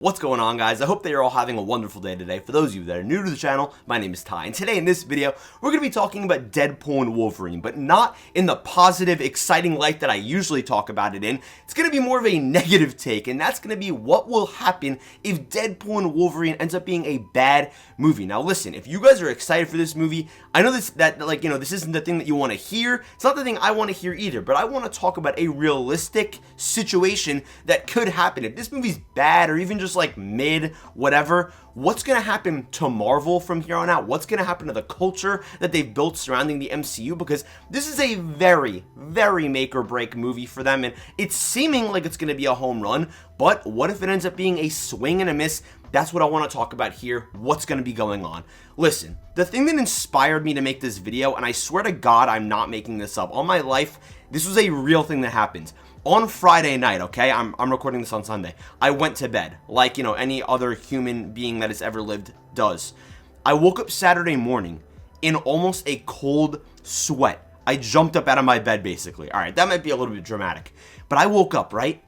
What's going on, guys? I hope that you're all having a wonderful day today. For those of you that are new to the channel, my name is Ty, and today in this video, we're going to be talking about Deadpool and Wolverine, but not in the positive, exciting light that I usually talk about it in. It's going to be more of a negative take, and that's going to be what will happen if Deadpool and Wolverine ends up being a bad movie. Now, listen, if you guys are excited for this movie, I know this isn't the thing that you want to hear. It's not the thing I want to hear either, but I want to talk about a realistic situation that could happen. If this movie's bad or even just like mid, whatever, what's gonna happen to Marvel from here on out? What's gonna happen to the culture that they've built surrounding the MCU? Because this is a very, very make or break movie for them, and it's seeming like it's gonna be a home run, but what if it ends up being a swing and a miss? That's what I want to talk about here, what's going to be going on. Listen, the thing that inspired me to make this video, and I swear to God I'm not making this up, all my life, this was a real thing that happened. On Friday night, okay, I'm recording this on Sunday, I went to bed, like, any other human being that has ever lived does. I woke up Saturday morning in almost a cold sweat. I jumped up out of my bed, basically. All right, that might be a little bit dramatic, but I woke up, right,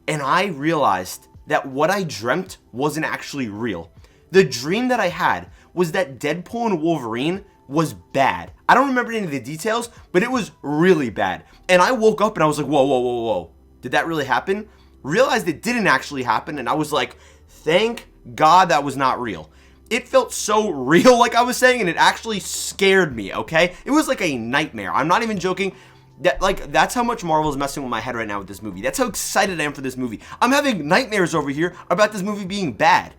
and I realized that what I dreamt wasn't actually real. The dream that I had was that Deadpool and Wolverine was bad. I don't remember any of the details, but it was really bad. And I woke up and I was like, whoa, whoa, whoa, whoa. Did that really happen? Realized it didn't actually happen, and I was like, thank God that was not real. It felt so real, like I was saying, and it actually scared me, okay? It was like a nightmare. I'm not even joking. That's how much Marvel is messing with my head right now with this movie. That's how excited I am for this movie. I'm having nightmares over here about this movie being bad.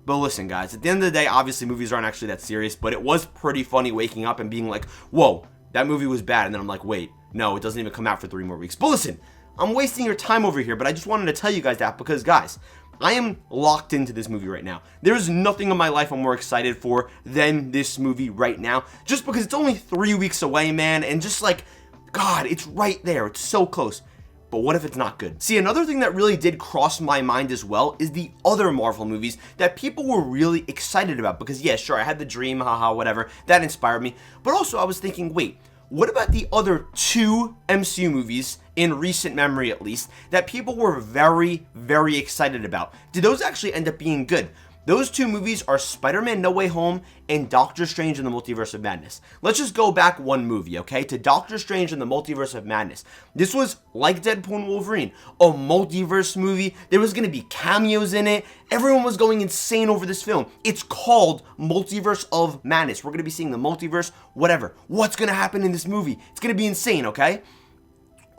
But listen, guys, at the end of the day, obviously movies aren't actually that serious, but it was pretty funny waking up and being like, whoa, that movie was bad. And then I'm like, wait, no, it doesn't even come out for 3 more weeks. But listen, I'm wasting your time over here, but I just wanted to tell you guys that because, guys, I am locked into this movie right now. There's nothing in my life I'm more excited for than this movie right now, just because it's only 3 weeks away, man, and just like, God, it's right there. It's so close. But what if it's not good? See, another thing that really did cross my mind as well is the other Marvel movies that people were really excited about. Because, yeah, sure, I had the dream, haha, whatever. That inspired me. But also, I was thinking, wait, what about the other 2 MCU movies, in recent memory at least, that people were very, very excited about? Did those actually end up being good? Those 2 movies are Spider-Man No Way Home and Doctor Strange in the Multiverse of Madness. Let's just go back one movie, okay, to Doctor Strange in the Multiverse of Madness. This was, like Deadpool and Wolverine, a multiverse movie. There was going to be cameos in it. Everyone was going insane over this film. It's called Multiverse of Madness. We're going to be seeing the multiverse, whatever. What's going to happen in this movie? It's going to be insane, okay?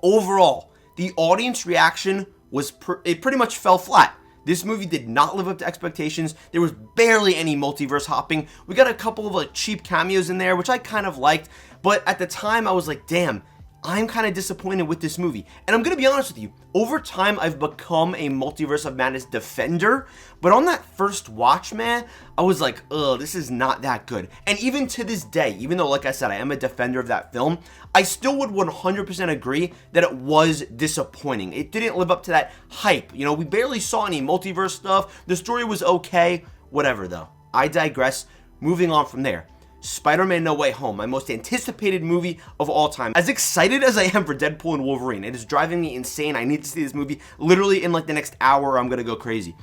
Overall, the audience reaction was, it pretty much fell flat. This movie did not live up to expectations. There was barely any multiverse hopping. We got a couple of cheap cameos in there, which I kind of liked. But at the time, I was like, damn, I'm kind of disappointed with this movie. And I'm going to be honest with you. Over time, I've become a Multiverse of Madness defender. But on that first watch, man, I was like, ugh, this is not that good. And even to this day, even though, like I said, I am a defender of that film, I still would 100% agree that it was disappointing. It didn't live up to that hype. We barely saw any multiverse stuff. The story was okay. Whatever, though. I digress. Moving on from there. Spider-Man No Way Home, my most anticipated movie of all time. As excited as I am for Deadpool and Wolverine, it is driving me insane. I need to see this movie literally in the next hour or I'm gonna go crazy.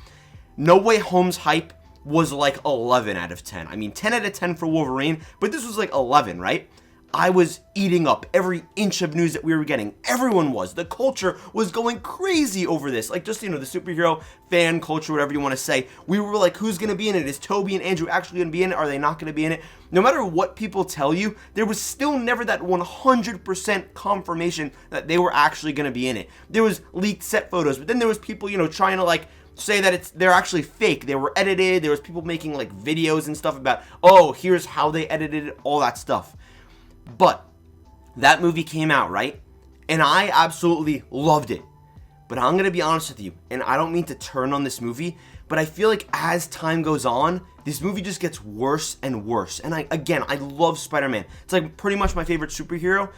No Way Home's hype was like 11 out of 10. I mean, 10 out of 10 for Wolverine, but this was like 11, right? I was eating up every inch of news that we were getting. Everyone was. The culture was going crazy over this. The superhero fan culture, whatever you want to say. We were like, who's going to be in it? Is Toby and Andrew actually going to be in it? Are they not going to be in it? No matter what people tell you, there was still never that 100% confirmation that they were actually going to be in it. There was leaked set photos, but then there was people, trying to say that they're actually fake. They were edited. There was people making videos and stuff about, oh, here's how they edited it, all that stuff. But that movie came out, right? And I absolutely loved it. But I'm going to be honest with you, and I don't mean to turn on this movie, but I feel like as time goes on, this movie just gets worse and worse. And I love Spider-Man. It's pretty much my favorite superhero,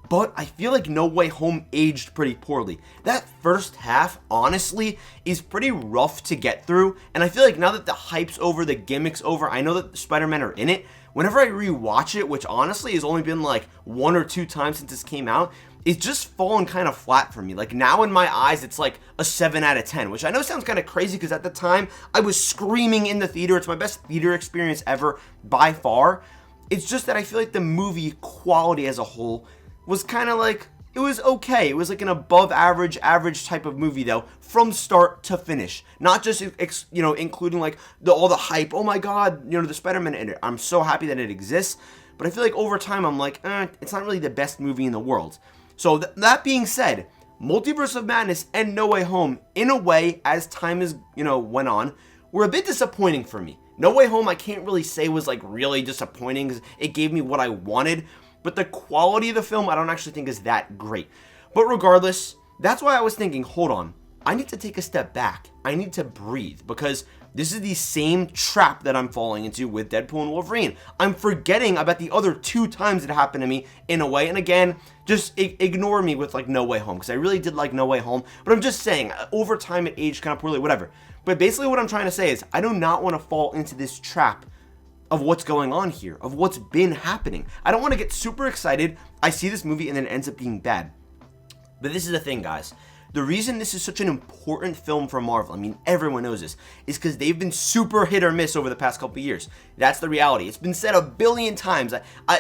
but I feel like No Way Home aged pretty poorly. That first half, honestly, is pretty rough to get through, and I feel like now that the hype's over, the gimmick's over, I know that the Spider-Man are in it, whenever I rewatch it, which honestly has only been 1 or 2 times since this came out, it's just fallen kind of flat for me. Like, now in my eyes, it's like a 7 out of 10, which I know sounds kind of crazy because at the time I was screaming in the theater. It's my best theater experience ever by far. It's just that I feel like the movie quality as a whole was kind of like, it was okay. It was like an above average type of movie though, from start to finish. Not just, including like all the hype. Oh my God, the Spider-Man in it. I'm so happy that it exists. But I feel like over time, I'm like, it's not really the best movie in the world. So that being said, Multiverse of Madness and No Way Home, in a way, as time is, went on, were a bit disappointing for me. No Way Home, I can't really say was like really disappointing because it gave me what I wanted, but the quality of the film I don't actually think is that great. But regardless, that's why I was thinking, hold on, I need to take a step back. I need to breathe because this is the same trap that I'm falling into with Deadpool and Wolverine. I'm forgetting about the other 2 times it happened to me in a way. And again, just ignore me with like No Way Home because I really did like No Way Home. But I'm just saying, over time it aged kind of poorly, whatever. But basically what I'm trying to say is I do not want to fall into this trap of what's going on here, of what's been happening. I don't want to get super excited. I see this movie and then it ends up being bad. But this is the thing, guys. The reason this is such an important film for Marvel, I mean, everyone knows this, is because they've been super hit or miss over the past couple of years. That's the reality. It's been said a billion times.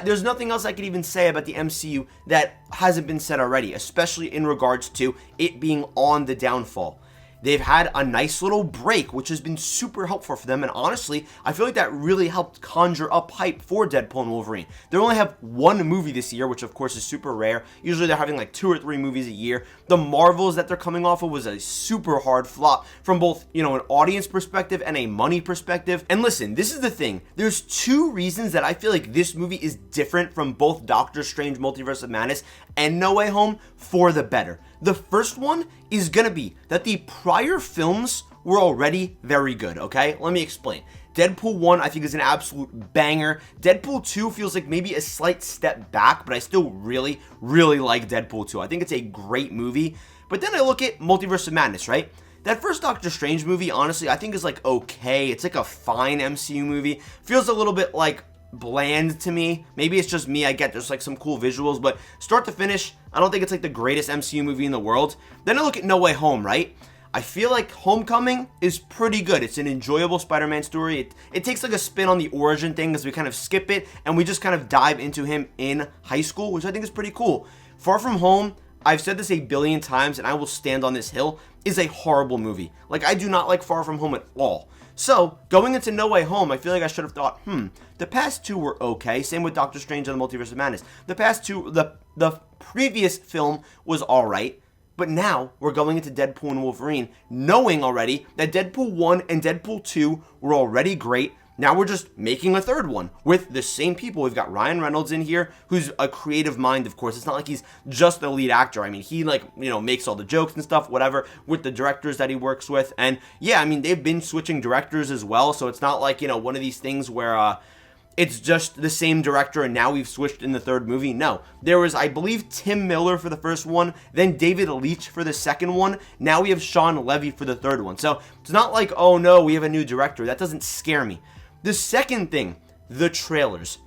There's nothing else I could even say about the MCU that hasn't been said already, especially in regards to it being on the downfall. They've had a nice little break, which has been super helpful for them. And honestly, I feel like that really helped conjure up hype for Deadpool and Wolverine. They only have 1 movie this year, which of course is super rare. Usually they're having like 2 or 3 movies a year. The Marvels that they're coming off of was a super hard flop from both, an audience perspective and a money perspective. And listen, this is the thing. There's 2 reasons that I feel like this movie is different from both Doctor Strange Multiverse of Madness and No Way Home for the better. The first one is gonna be that the prior films were already very good, okay? Let me explain. Deadpool 1, I think, is an absolute banger. Deadpool 2 feels like maybe a slight step back, but I still really, really like Deadpool 2. I think it's a great movie. But then I look at Multiverse of Madness, right? That first Doctor Strange movie, honestly, I think is like okay. It's like a fine MCU movie. Feels a little bit like bland to me. Maybe it's just me. I get there's like some cool visuals, but start to finish, I don't think it's like the greatest MCU movie in the world. Then I look at No Way Home, right? I feel like Homecoming is pretty good. It's an enjoyable Spider-Man story. It takes like a spin on the origin thing as we kind of skip it and we just kind of dive into him in high school, which I think is pretty cool. Far From Home, I've said this a billion times and I will stand on this hill, is a horrible movie. Like, I do not like Far From Home at all. So, going into No Way Home, I feel like I should have thought, the past 2 were okay. Same with Doctor Strange and the Multiverse of Madness. The past 2, the previous film was alright. But now, we're going into Deadpool and Wolverine, knowing already that Deadpool 1 and Deadpool 2 were already great. Now we're just making a third one with the same people. We've got Ryan Reynolds in here, who's a creative mind, of course. It's not like he's just the lead actor. I mean, he makes all the jokes and stuff, whatever, with the directors that he works with. And yeah, I mean, they've been switching directors as well. So it's not like, one of these things where it's just the same director and now we've switched in the third movie. No, there was, I believe, Tim Miller for the first one, then David Leitch for the second one. Now we have Sean Levy for the third one. So it's not like, oh no, we have a new director. That doesn't scare me. The second thing, the trailers.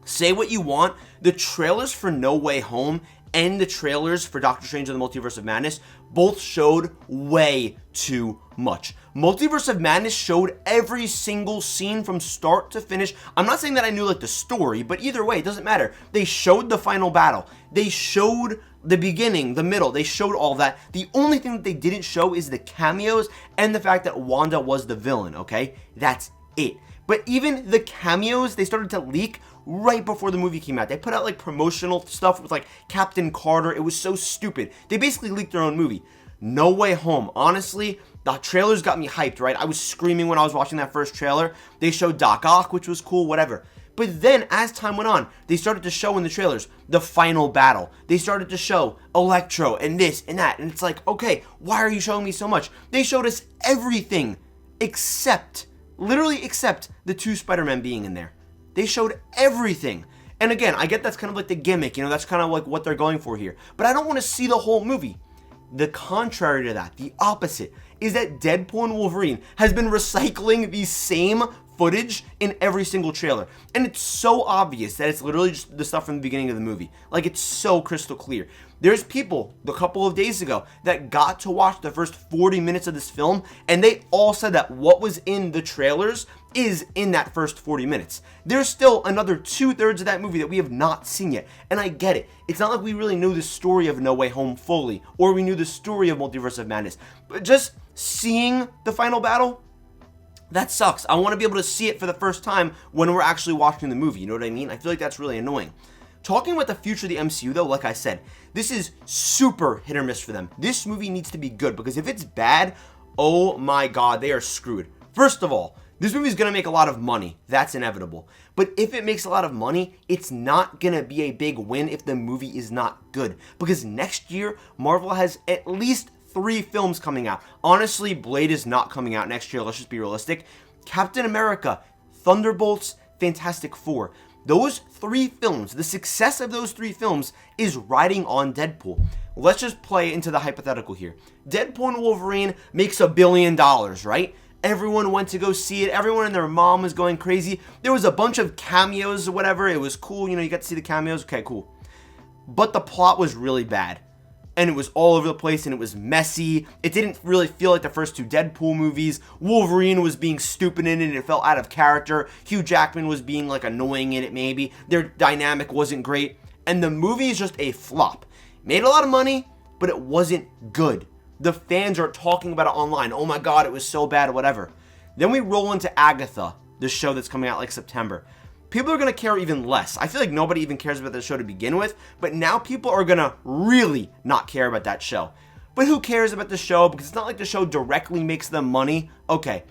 Say what you want, the trailers for No Way Home and the trailers for Doctor Strange and the Multiverse of Madness both showed way too much. Multiverse of Madness showed every single scene from start to finish. I'm not saying that I knew like the story, but either way, it doesn't matter. They showed the final battle. They showed the beginning, the middle. They showed all that. The only thing that they didn't show is the cameos and the fact that Wanda was the villain, okay? That's it. But even the cameos, they started to leak right before the movie came out. They put out like promotional stuff with like Captain Carter. It was so stupid. They basically leaked their own movie. No Way Home. Honestly, the trailers got me hyped, right? I was screaming when I was watching that first trailer. They showed Doc Ock, which was cool, whatever. But then, as time went on, they started to show in the trailers the final battle. They started to show Electro and this and that. And it's like, okay, why are you showing me so much? They showed us everything except, literally except the 2 Spider-Men being in there. They showed everything. And again, I get that's kind of like the gimmick, that's kind of like what they're going for here. But I don't want to see the whole movie. The contrary to that, the opposite, is that Deadpool and Wolverine has been recycling the same footage in every single trailer. And it's so obvious that it's literally just the stuff from the beginning of the movie. Like, it's so crystal clear. There's people a couple of days ago that got to watch the first 40 minutes of this film, and they all said that what was in the trailers is in that first 40 minutes. There's still another 2/3 of that movie that we have not seen yet, and I get it. It's not like we really knew the story of No Way Home fully, or we knew the story of Multiverse of Madness, but just seeing the final battle, that sucks. I want to be able to see it for the first time when we're actually watching the movie, you know what I mean? I feel like that's really annoying. Talking about the future of the MCU though, like I said, this is super hit or miss for them. This movie needs to be good, because if it's bad, oh my god, they are screwed. First of all, this movie is going to make a lot of money. That's inevitable. But if it makes a lot of money, it's not going to be a big win if the movie is not good. Because next year, Marvel has at least 3 films coming out. Honestly, Blade is not coming out next year. Let's just be realistic. Captain America, Thunderbolts, Fantastic Four. Those 3 films, the success of those 3 films is riding on Deadpool. Let's just play into the hypothetical here. Deadpool and Wolverine makes $1 billion, right? Everyone went to go see it. Everyone and their mom was going crazy. There was a bunch of cameos or whatever. It was cool. You know, you got to see the cameos. Okay, cool. But the plot was really bad. And it was all over the place, and it was messy. It didn't really feel like the first 2 Deadpool movies. Wolverine was being stupid in it, and it felt out of character. Hugh Jackman was being, like, annoying in it, maybe. Their dynamic wasn't great. And the movie is just a flop. Made a lot of money, but it wasn't good. The fans are talking about it online. Oh my god, it was so bad, whatever. Then we roll into Agatha, the show that's coming out like September. People are going to care even less. I feel like nobody even cares about the show to begin with, but now people are going to really not care about that show. But who cares about the show? Because it's not like the show directly makes them money. Okay,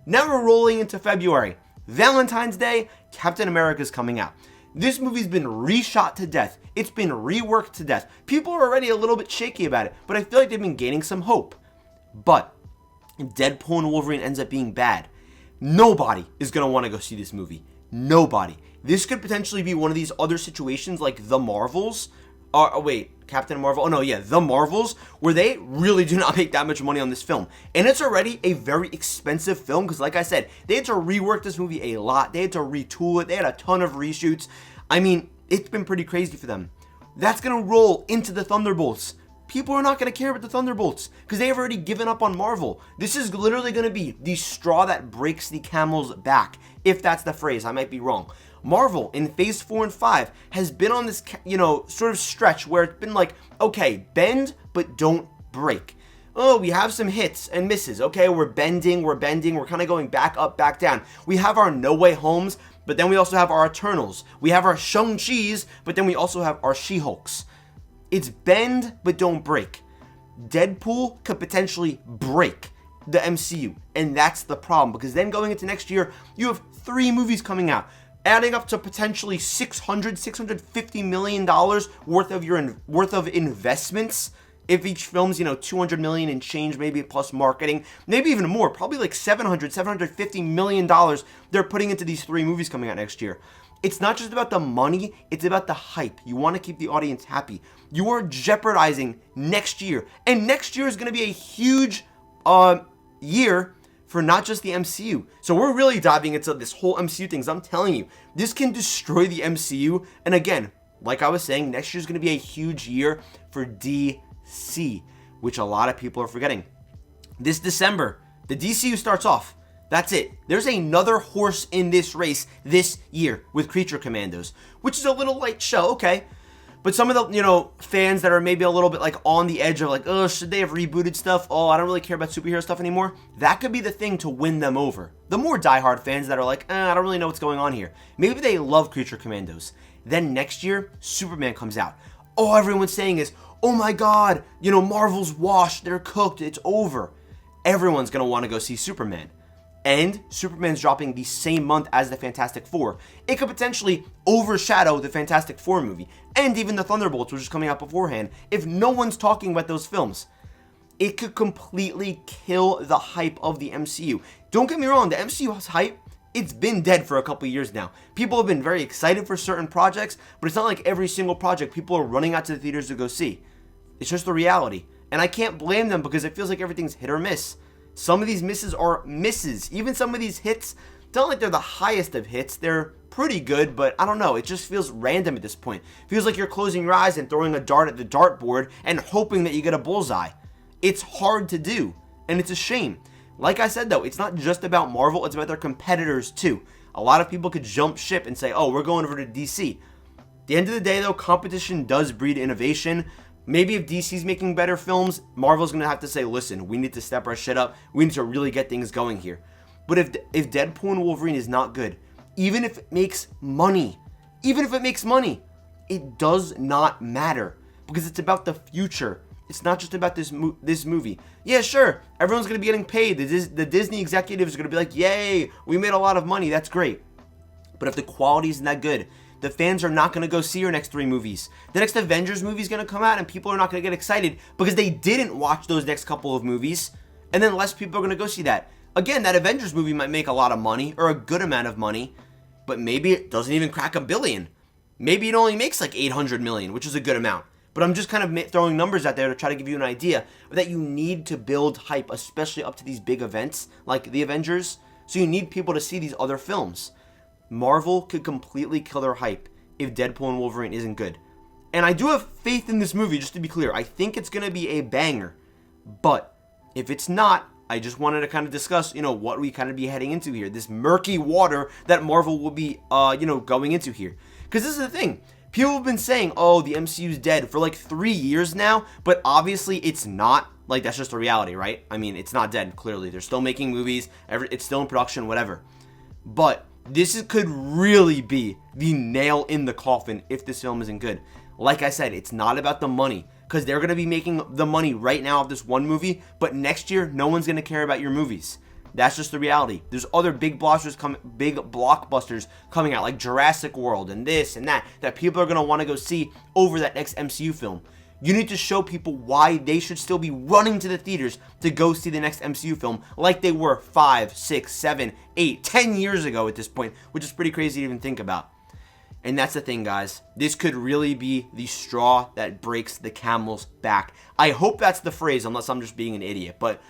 now we're rolling into February. Valentine's Day, Captain America's coming out. This movie's been reshot to death. It's been reworked to death. People are already a little bit shaky about it, but I feel like they've been gaining some hope. But if Deadpool and Wolverine ends up being bad, nobody is going to want to go see this movie. Nobody. This could potentially be one of these other situations like The Marvels. Captain Marvel. Oh no, yeah, The Marvels, where they really do not make that much money on this film. And it's already a very expensive film because, like I said, they had to rework this movie a lot. They had to retool it. They had a ton of reshoots. I mean, it's been pretty crazy for them. That's going to roll into the Thunderbolts. People are not going to care about the Thunderbolts because they have already given up on Marvel. This is literally going to be the straw that breaks the camel's back, if that's the phrase. I might be wrong. Marvel in phase 4 and 5 has been on this, sort of stretch where it's been like, okay, bend, but don't break. Oh, we have some hits and misses. Okay, we're bending, we're kind of going back up, back down. We have our No Way Homes, but then we also have our Eternals. We have our Shang-Chi's, but then we also have our She-Hulks. It's bend, but don't break. Deadpool could potentially break the MCU, and that's the problem, because then going into next year, you have 3 movies coming out, adding up to potentially $650 million worth of investments. If each film's, $200 million and change, maybe plus marketing, maybe even more, probably like $750 million they're putting into these 3 movies coming out next year. It's not just about the money, it's about the hype. You want to keep the audience happy. You are jeopardizing next year. And next year is going to be a huge year for not just the MCU. So we're really diving into this whole MCU thing. I'm telling you, this can destroy the MCU. And again, like I was saying, next year is going to be a huge year for DC, which a lot of people are forgetting. This December, the DCU starts off. That's it. There's another horse in this race this year with Creature Commandos, which is a little light show, okay. But some of the, fans that are maybe a little bit like on the edge of like, oh, should they have rebooted stuff? Oh, I don't really care about superhero stuff anymore. That could be the thing to win them over. The more diehard fans that are like, I don't really know what's going on here. Maybe they love Creature Commandos. Then next year, Superman comes out. All everyone's saying is, oh my God, Marvel's washed, they're cooked, it's over. Everyone's going to want to go see Superman. And Superman's dropping the same month as the Fantastic Four. It could potentially overshadow the Fantastic Four movie, and even the Thunderbolts, which is coming out beforehand, if no one's talking about those films. It could completely kill the hype of the MCU. Don't get me wrong, the MCU's hype, it's been dead for a couple years now. People have been very excited for certain projects, but it's not like every single project people are running out to the theaters to go see. It's just the reality. And I can't blame them because it feels like everything's hit or miss. Some of these misses are misses. Even some of these hits, it's not like they're the highest of hits. They're pretty good, but I don't know. It just feels random at this point. It feels like you're closing your eyes and throwing a dart at the dartboard and hoping that you get a bullseye. It's hard to do, and it's a shame. Like I said, though, it's not just about Marvel. It's about their competitors, too. A lot of people could jump ship and say, oh, we're going over to DC. At the end of the day, though, competition does breed innovation. Maybe if DC's making better films, Marvel's going to have to say, listen, we need to step our shit up. We need to really get things going here. But if Deadpool and Wolverine is not good, even if it makes money, it does not matter because it's about the future. It's not just about this movie. Yeah, sure, everyone's going to be getting paid. The Disney executives are going to be like, yay, we made a lot of money. That's great. But if the quality isn't that good, the fans are not going to go see your next 3 movies. The next Avengers movie is going to come out and people are not going to get excited because they didn't watch those next couple of movies. And then less people are going to go see that. Again, that Avengers movie might make a lot of money or a good amount of money, but maybe it doesn't even crack $1 billion. Maybe it only makes like $800 million, which is a good amount. But I'm just kind of throwing numbers out there to try to give you an idea that you need to build hype, especially up to these big events like the Avengers. So you need people to see these other films. Marvel could completely kill their hype if Deadpool and Wolverine isn't good. And I do have faith in this movie, just to be clear. I think it's going to be a banger. But if it's not, I just wanted to kind of discuss, what we kind of be heading into here. This murky water that Marvel will be, going into here. Because this is the thing. People have been saying, oh, the MCU's dead for like 3 years now. But obviously it's not. Like, that's just a reality, right? I mean, it's not dead, clearly. They're still making movies. It's still in production, whatever. But this could really be the nail in the coffin if this film isn't good. Like I said, it's not about the money. Because they're going to be making the money right now of this one movie, but next year, no one's going to care about your movies. That's just the reality. There's other big blockbusters coming out, like Jurassic World and this and that people are going to want to go see over that next MCU film. You need to show people why they should still be running to the theaters to go see the next MCU film like they were 5, 6, 7, 8, 10 years ago at this point, which is pretty crazy to even think about. And that's the thing, guys. This could really be the straw that breaks the camel's back. I hope that's the phrase, unless I'm just being an idiot. But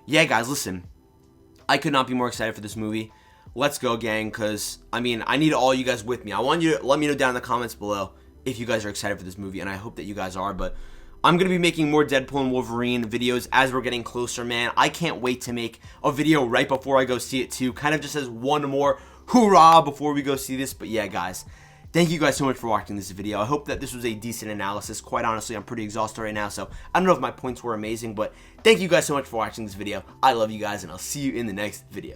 yeah, guys, listen. I could not be more excited for this movie. Let's go, gang, because, I need all you guys with me. I want you to let me know down in the comments below if you guys are excited for this movie, and I hope that you guys are. But I'm going to be making more Deadpool and Wolverine videos as we're getting closer, man. I can't wait to make a video right before I go see it, too. Kind of just as one more hoorah before we go see this. But yeah, guys. Thank you guys so much for watching this video. I hope that this was a decent analysis. Quite honestly, I'm pretty exhausted right now, so I don't know if my points were amazing, but thank you guys so much for watching this video. I love you guys, and I'll see you in the next video.